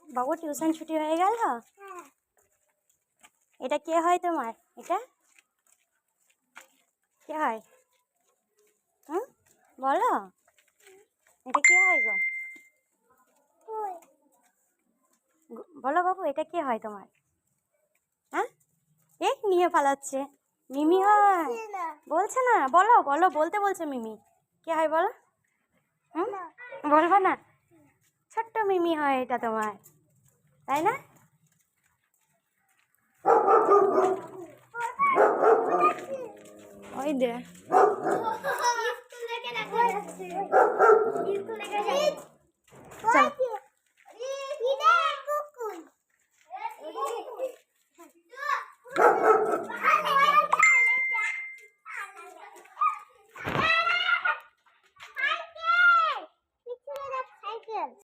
বাবু tuition ছুটি হয়ে গেল? এটা কে হয় তোমার? এটা কে হয়? হুম, বলো, এটা কে হয় গো? বলো বাবু, এটা কে হয় তোমার? হ্যাঁ, এক নিয়ে পালাচ্ছে। মিমি হয়? বলছে না, বলো বলো, বলতে বলছে মিমি। কে হয় বলো? হুম, বলবো না? ছোট্ট মিমি হয় এটা তোমার, তাই না? ওই দে, চল।